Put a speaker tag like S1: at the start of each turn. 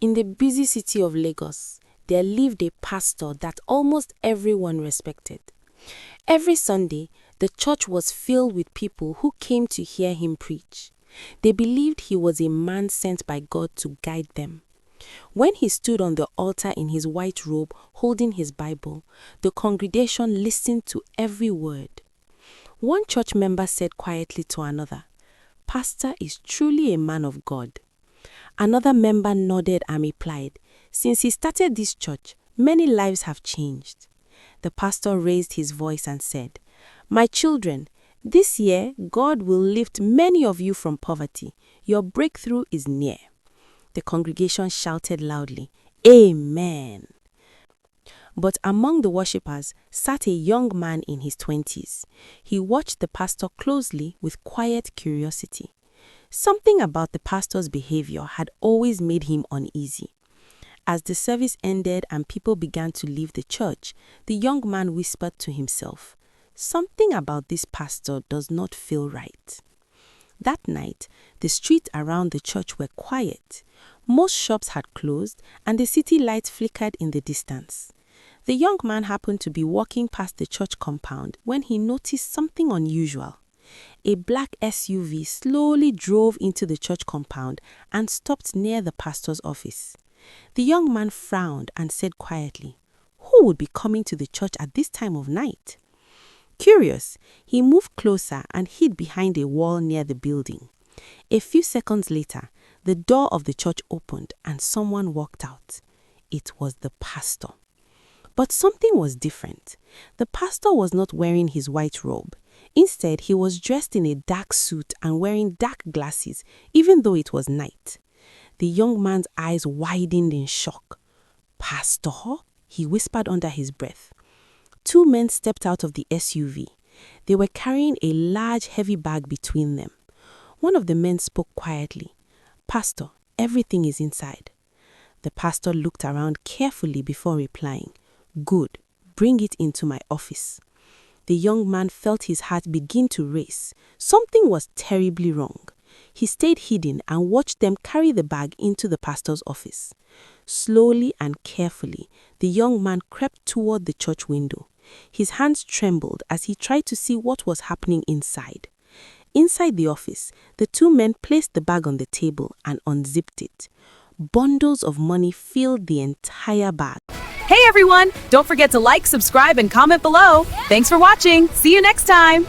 S1: In the busy city of Lagos, there lived a pastor that almost everyone respected. Every Sunday, the church was filled with people who came to hear him preach. They believed he was a man sent by God to guide them. When he stood on the altar in his white robe, holding his Bible, the congregation listened to every word. One church member said quietly to another, "Pastor is truly a man of God." Another member nodded and replied, "Since he started this church, many lives have changed." The pastor raised his voice and said, "My children, this year God will lift many of you from poverty. Your breakthrough is near." The congregation shouted loudly, "Amen." But among the worshippers sat a young man in his 20s. He watched the pastor closely with quiet curiosity. Something about the pastor's behavior had always made him uneasy. As the service ended and people began to leave the church, the young man whispered to himself, "Something about this pastor does not feel right." That night, the streets around the church were quiet. Most shops had closed and the city lights flickered in the distance. The young man happened to be walking past the church compound when he noticed something unusual. A black SUV slowly drove into the church compound and stopped near the pastor's office. The young man frowned and said quietly, "Who would be coming to the church at this time of night?" Curious, he moved closer and hid behind a wall near the building. A few seconds later, the door of the church opened and someone walked out. It was the pastor. But something was different. The pastor was not wearing his white robe. Instead, he was dressed in a dark suit and wearing dark glasses, even though it was night. The young man's eyes widened in shock. "Pastor?" he whispered under his breath. Two men stepped out of the SUV. They were carrying a large, heavy bag between them. One of the men spoke quietly, "Pastor, everything is inside." The pastor looked around carefully before replying, "Good, bring it into my office." The young man felt his heart begin to race. Something was terribly wrong. He stayed hidden and watched them carry the bag into the pastor's office. Slowly and carefully, the young man crept toward the church window. His hands trembled as he tried to see what was happening inside. Inside the office, the two men placed the bag on the table and unzipped it. Bundles of money filled the entire bag.
S2: Hey everyone! Don't forget to like, subscribe, and comment below. Thanks for watching. See you next time.